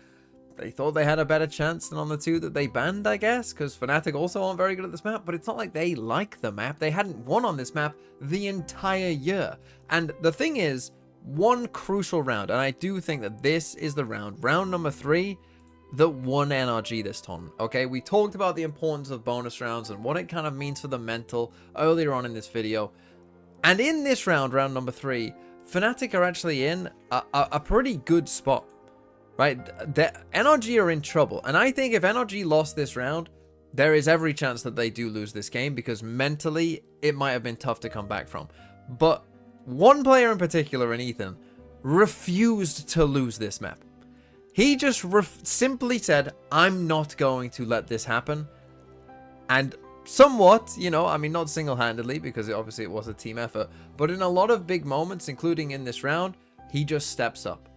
they thought they had a better chance than on the 2 that they banned, I guess, because Fnatic also aren't very good at this map. But it's not like they like the map. They hadn't won on this map the entire year. And the thing is, one crucial round, and I do think that this is the round number 3, that won NRG this tournament. Okay, we talked about the importance of bonus rounds and what it kind of means for the mental earlier on in this video. And in this round number 3, Fnatic are actually in a pretty good spot, right? NRG are in trouble, and I think if NRG lost this round, there is every chance that they do lose this game, because mentally it might have been tough to come back from. But one player in particular, in Ethan, refused to lose this map. He just simply said, I'm not going to let this happen. And somewhat, not single-handedly, because obviously it was a team effort, but in a lot of big moments, including in this round, he just steps up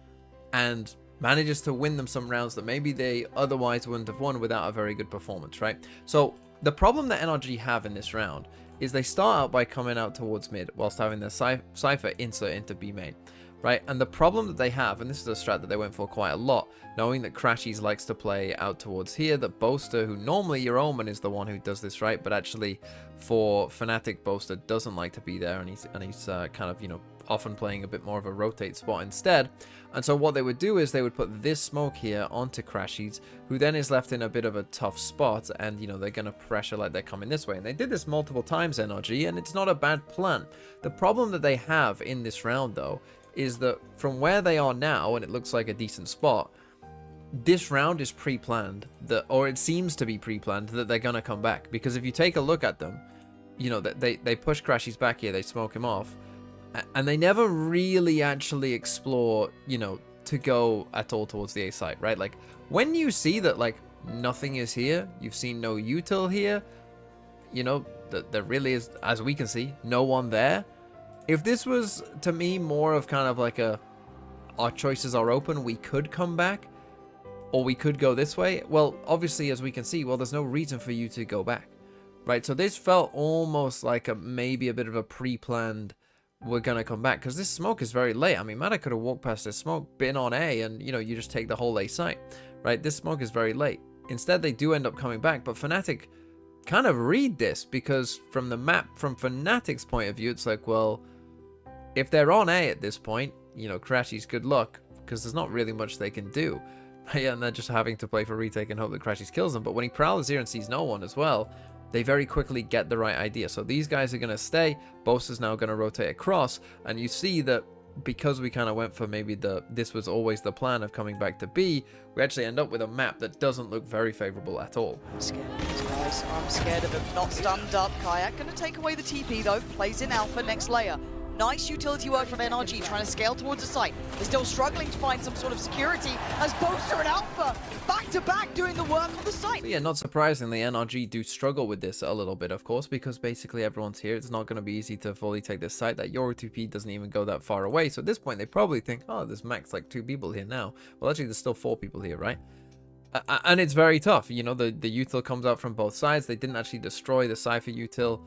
and manages to win them some rounds that maybe they otherwise wouldn't have won without a very good performance, right? So the problem that NRG have in this round is they start out by coming out towards mid whilst having their Cypher insert into B main, right? And the problem that they have, and this is a strat that they went for quite a lot, knowing that Crashies likes to play out towards here, that Boaster, who normally your Omen is the one who does this, right? But actually for Fnatic, Boaster doesn't like to be there, and he's kind of, often playing a bit more of a rotate spot instead. And so what they would do is they would put this smoke here onto Crashies, who then is left in a bit of a tough spot, and they're going to pressure like they're coming this way. And they did this multiple times, NRG, and it's not a bad plan. The problem that they have in this round, though, is that from where they are now, and it looks like a decent spot, this round is pre-planned, or it seems to be pre-planned, that they're going to come back. Because if you take a look at them, they push Crashies back here, they smoke him off, and they never really actually explore, to go at all towards the A site, right? Like, when you see that, like, nothing is here, you've seen no util here, that there really is, as we can see, no one there. If this was, to me, more of kind of like our choices are open, we could come back, or we could go this way, well, obviously, as we can see, well, there's no reason for you to go back, right? So this felt almost like maybe a bit of a pre-planned, we're gonna come back, because this smoke is very late. I mean, Mata could have walked past this smoke, been on A, and you just take the whole A site, right? This smoke is very late. Instead, they do end up coming back, but Fnatic kind of read this, because from the map, from Fnatic's point of view, it's like, well, if they're on A at this point, Crashies, good luck, because there's not really much they can do. Yeah, and they're just having to play for retake and hope that Crashies kills them. But when he prowls here and sees no one as well, they very quickly get the right idea. So these guys are going to stay. Boaster's now going to rotate across. And you see that because we kind of went for maybe this was always the plan of coming back to B, we actually end up with a map that doesn't look very favorable at all. I'm scared of these guys. I'm scared of them. Not stunned up. Kayak going to take away the TP though. Plays in Alpha next layer. Nice utility work from NRG, trying to scale towards the site. They're still struggling to find some sort of security as Boaster and Alpha back-to-back doing the work on the site. So yeah, not surprisingly, NRG do struggle with this a little bit, of course, because basically everyone's here. It's not going to be easy to fully take this site. That Yoru 2P doesn't even go that far away. So at this point, they probably think, oh, there's max like 2 people here now. Well, actually, there's still 4 people here, right? And it's very tough. You know, the util comes out from both sides. They didn't actually destroy the Cypher util,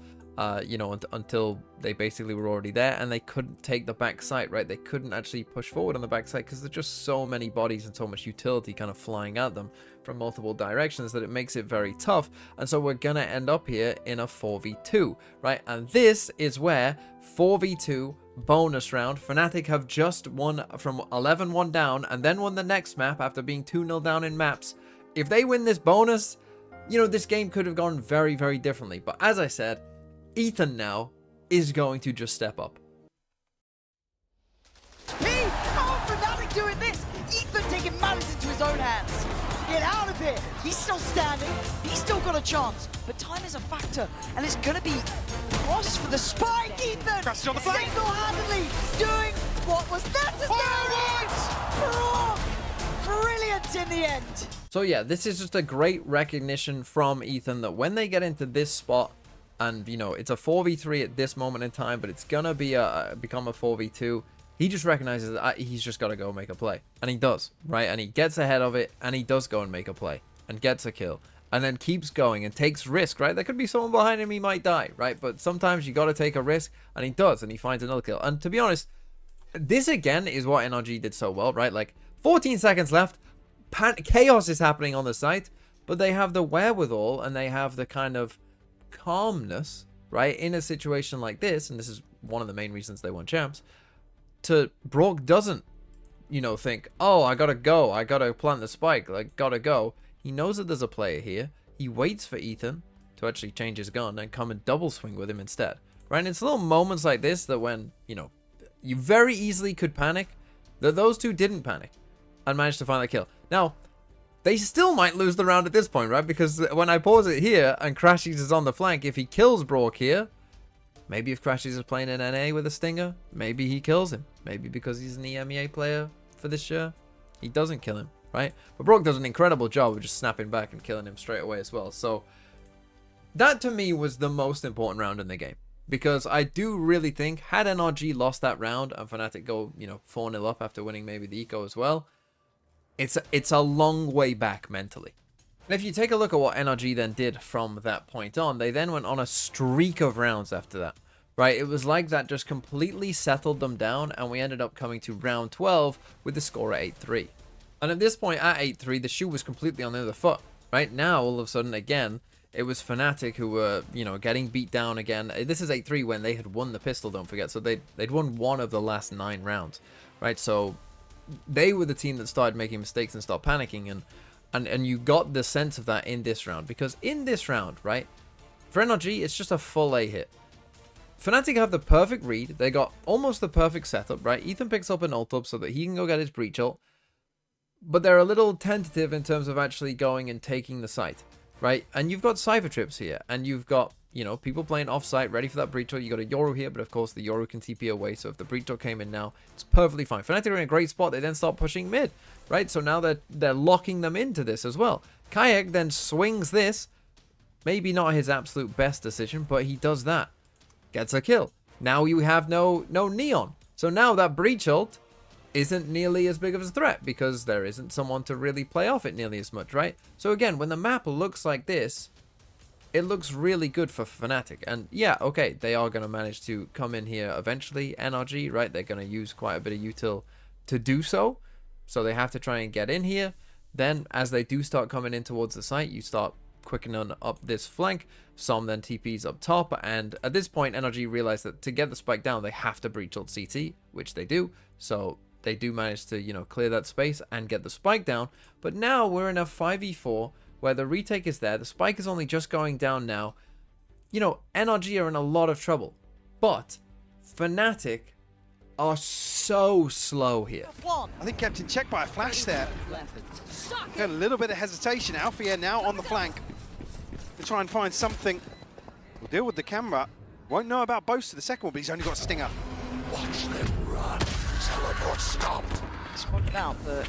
you know, until they basically were already there, and they couldn't take the back site, right? They couldn't actually push forward on the back site because there's just so many bodies and so much utility kind of flying at them from multiple directions that it makes it very tough. And so we're gonna end up here in a 4v2, right? And this is where 4v2 bonus round. Fnatic have just won from 11-1 down and then won the next map after being 2-0 down in maps. If they win this bonus, you know, this game could have gone very, very differently. But as I said, Ethan now is going to just step up. Fnatic doing this! Ethan taking matters into his own hands. Get out of here! He's still standing. He's still got a chance. But time is a factor, and it's gonna be cross for the spike. Ethan single-handedly doing what was necessary. Brilliant in the end. So yeah, this is just a great recognition from Ethan that when they get into this spot, and you know, it's a 4v3 at this moment in time, but it's gonna be become a 4v2. He just recognizes that he's just got to go make a play. And he does, right? And he gets ahead of it, and he does go and make a play. And gets a kill. And then keeps going and takes risk, right? There could be someone behind him, he might die, right? But sometimes you got to take a risk, and he does, and he finds another kill. And to be honest, this again is what NRG did so well, right? Like, 14 seconds left, chaos is happening on the site, but they have the wherewithal, and they have the kind of calmness, right? In a situation like this, and this is one of the main reasons they won champs, Brock doesn't, you know, think, oh, I gotta go, I gotta plant the spike, like, gotta go. He knows that there's a player here. He waits for Ethan to actually change his gun and come and double swing with him instead, right? And it's little moments like this that when, you know, you very easily could panic, that those two didn't panic and managed to find the kill. Now, they still might lose the round at this point, right? Because when I pause it here and Crashies is on the flank, if he kills Brock here, maybe if Crashies is playing in NA with a Stinger, maybe he kills him. Maybe because he's an EMEA player for this year, he doesn't kill him, right? But Brock does an incredible job of just snapping back and killing him straight away as well. So that to me was the most important round in the game. Because I do really think, had NRG lost that round and Fnatic go, you know, 4-0 up after winning maybe the Eco as well, it's a long way back mentally. And if you take a look at what NRG then did from that point on, they then went on a streak of rounds after that, right? It was like that just completely settled them down, and we ended up coming to round 12 with the score at 8-3. And at this point, at 8-3, the shoe was completely on the other foot, right? Now, all of a sudden, again, it was Fnatic who were, you know, getting beat down again. This is 8-3 when they had won the pistol, don't forget. So they'd won one of the last 9 rounds, right? So they were the team that started making mistakes and stopped panicking, and you got the sense of that in this round. Because in this round, right, for NRG, it's just a full A hit. Fnatic have the perfect read. They got almost the perfect setup, right? Ethan picks up an ult up so that he can go get his breach ult. But they're a little tentative in terms of actually going and taking the site, right? And you've got Cypher Trips here. And you've got, you know, people playing off-site, ready for that breach ult. You got a Yoru here, but of course the Yoru can TP away. So if the breach ult came in now, it's perfectly fine. Fnatic are in a great spot. They then start pushing mid, right? So now they're locking them into this as well. Kayak then swings this. Maybe not his absolute best decision, but he does that. Gets a kill. Now you have no Neon. So now that breach ult isn't nearly as big of a threat because there isn't someone to really play off it nearly as much, right? So again, when the map looks like this, it looks really good for Fnatic. And yeah, okay, they are going to manage to come in here eventually, NRG, right? They're going to use quite a bit of util to do so. So they have to try and get in here. Then as they do start coming in towards the site, you start quickening up this flank. Some then TPs up top, and at this point NRG realize that to get the spike down they have to breach ult CT, which they do. So they do manage to, you know, clear that space and get the spike down. But now we're in a 5v4 where the retake is there. The spike is only just going down now. You know, NRG are in a lot of trouble, but Fnatic are so slow here. I think Captain checked by a flash there. Got a little bit of hesitation. Alfia now on the flank to try and find something. We'll deal with the camera. Won't know about Boast to the second one, but he's only got Stinger. Watch them run. Teleport stopped. Spotted out the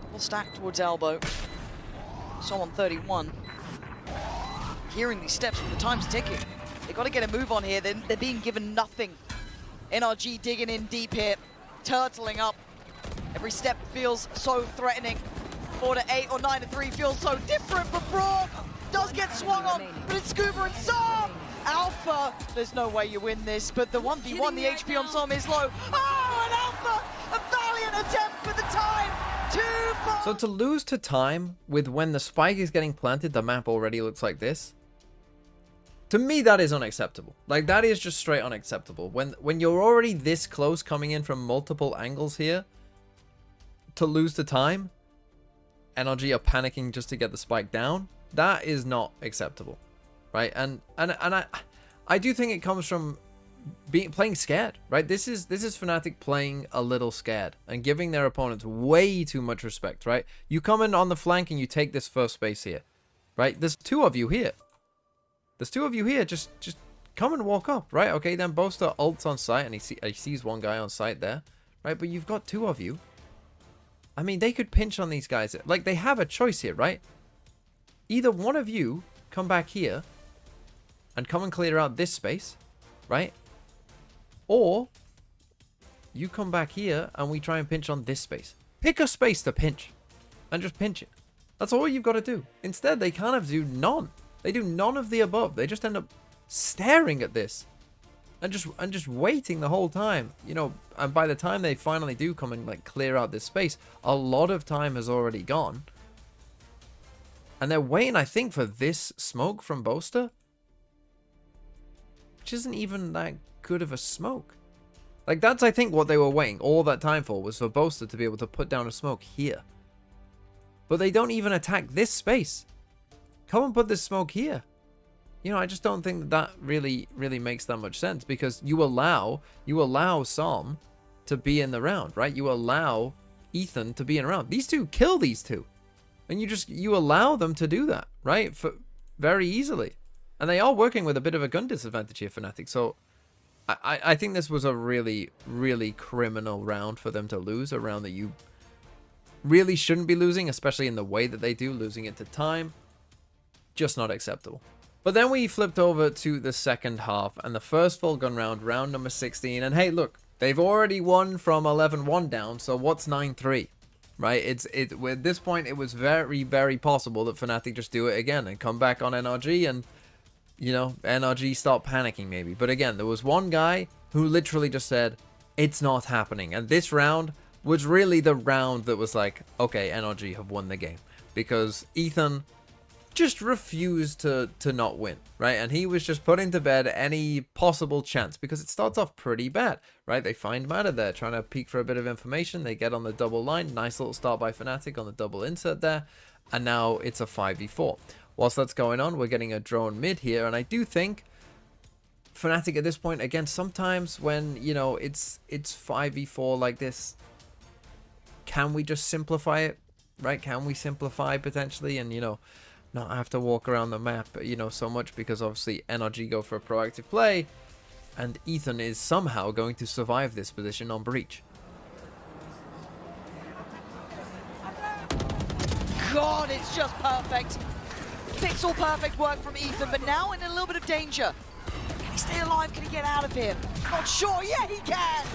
double stack towards elbow. Someone 31. Hearing these steps, but the time's ticking. They've got to get a move on here. They're being given nothing. NRG digging in deep here, turtling up. Every step feels so threatening. 4 to 8 or 9 to 3 feels so different, but Brawl does get swung on, but it's Scuba and Sam. Alpha, there's no way you win this, but the 1v1, the HP on Sam is low. Oh, and Alpha, a valiant attempt for the time. 2-4. So to lose to time with when the spike is getting planted, the map already looks like this. To me, that is unacceptable. Like, that is just straight unacceptable. When you're already this close coming in from multiple angles here, to lose to time, NRG are panicking just to get the spike down, that is not acceptable, right? And I do think it comes from playing scared, right? This is Fnatic playing a little scared and giving their opponents way too much respect, right? You come in on the flank and you take this first space here, right? There's 2 of you here. There's 2 of you here. Just come and walk up, right? Okay, then Boaster ults on site and he sees one guy on site there, right? But you've got 2 of you. I mean, they could pinch on these guys. Like, they have a choice here, right? Either one of you come back here and come and clear out this space, right? Or you come back here and we try and pinch on this space. Pick a space to pinch and just pinch it. That's all you've got to do. Instead, they kind of do none. They do none of the above. They just end up staring at this and just waiting the whole time, you know. And by the time they finally do come and like clear out this space, a lot of time has already gone. And they're waiting, I think, for this smoke from Boaster, which isn't even that good of a smoke. Like, that's, I think, what they were waiting all that time for, was for Boaster to be able to put down a smoke here. But they don't even attack this space. Come and put this smoke here. You know, I just don't think that really makes that much sense, because you allow Psalm to be in the round, right? You allow Ethan to be in a round. These 2 kill these 2. And you allow them to do that, right? Very easily. And they are working with a bit of a gun disadvantage here, Fnatic. So I think this was a really criminal round for them to lose. A round that you really shouldn't be losing, especially in the way that they do, losing it to time. Just not acceptable. But then we flipped over to the second half and the first full gun round, round number 16. And hey, look, they've already won from 11-1 down. So what's 9-3? Right? At this point, it was very possible that Fnatic just do it again and come back on NRG and, you know, NRG stop panicking maybe. But again, there was one guy who literally just said, it's not happening. And this round was really the round that was like, okay, NRG have won the game. Because Ethan just refused to not win, right? And he was just putting to bed any possible chance, because it starts off pretty bad, right? They find Matter there, trying to peek for a bit of information. They get on the double line. Nice little start by Fnatic on the double insert there. And now it's a 5v4. Whilst that's going on, we're getting a drone mid here. And I do think Fnatic at this point, again, sometimes when, you know, it's 5v4 like this, can we just simplify it, right? Can we simplify potentially and, you know, not have to walk around the map, you know, so much, because obviously NRG go for a proactive play and Ethan is somehow going to survive this position on breach. God, it's just perfect. Pixel perfect work from Ethan, but now in a little bit of danger. Can he stay alive? Can he get out of here? Not sure. Yeah, he can.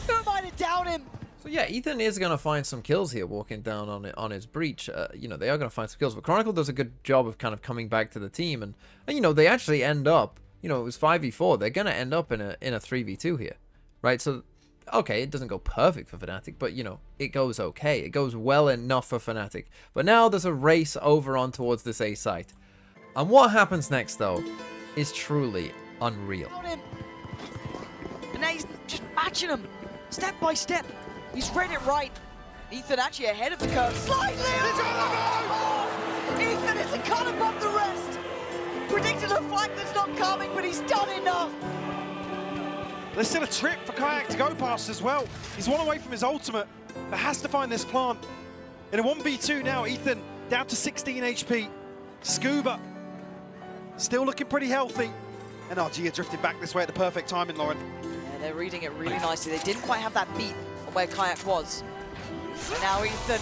Who might have downed him? So yeah, Ethan is going to find some kills here walking down on his breach. You know, they are going to find some kills, but Chronicle does a good job of kind of coming back to the team. And you know, they actually end up, you know, it was 5v4. They're going to end up in a 3v2 here, right? So, okay, it doesn't go perfect for Fnatic, but, you know, it goes okay. It goes well enough for Fnatic. But now there's a race over on towards this A site. And what happens next, though, is truly unreal. And now he's just matching him step by step. He's read it right. Ethan actually ahead of the curve. Slightly! Ethan is a cut above the rest. Predicted a flank that's not coming, but he's done enough. There's still a trip for Kayak to go past as well. He's one away from his ultimate, but has to find this plant. In a 1v2 now, Ethan down to 16 HP. Scuba still looking pretty healthy. NRG are drifting back this way at the perfect timing, Lauren. Yeah, they're reading it really nicely. They didn't quite have that beat on where Kayak was. And now Ethan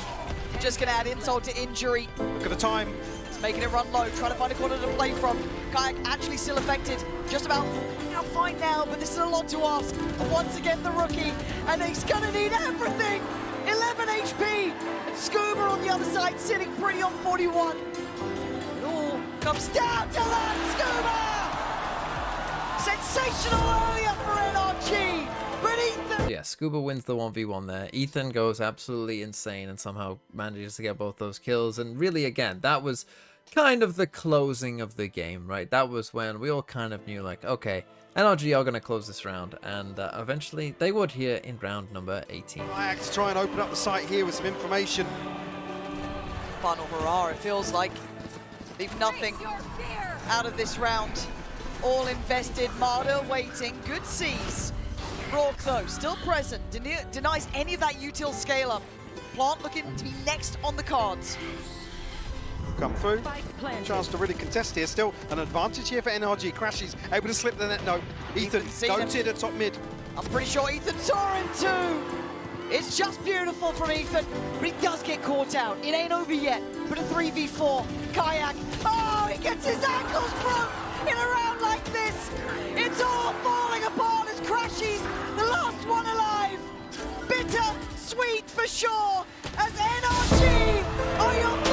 just going to add insult to injury. Look at the time. He's making it run low, trying to find a corner to play from. Kayak actually still affected. Just about, you know, fine now, but this is a lot to ask. And once again, the rookie, and he's going to need everything. 11 HP. And Scuba on the other side, sitting pretty on 41. It all comes down to that Scuba! Sensational earlier for NRG, but Ethan... Yeah, Scuba wins the 1v1 there. Ethan goes absolutely insane and somehow manages to get both those kills. And really, again, that was kind of the closing of the game, right? That was when we all kind of knew, like, okay, NRG are going to close this round, and eventually they would here in round number 18. Kayak to try and open up the site here with some information. Final hurrah, it feels like. Leave nothing out of this round. All invested, Marder waiting, good seas. Rourke though, still present, denies any of that util scale up. Plant looking to be next on the cards. Come through. Chance to really contest here. Still an advantage here for NRG. Crashes able to slip the net. No, Ethan noted at top mid. I'm pretty sure Ethan saw him too. It's just beautiful from Ethan, but he does get caught out. It ain't over yet, but a 3v4. Kayak, oh, he gets his ankles broke in a round like this. It's all falling apart as Crashes, the last one alive. Bitter, sweet for sure, as NRG are your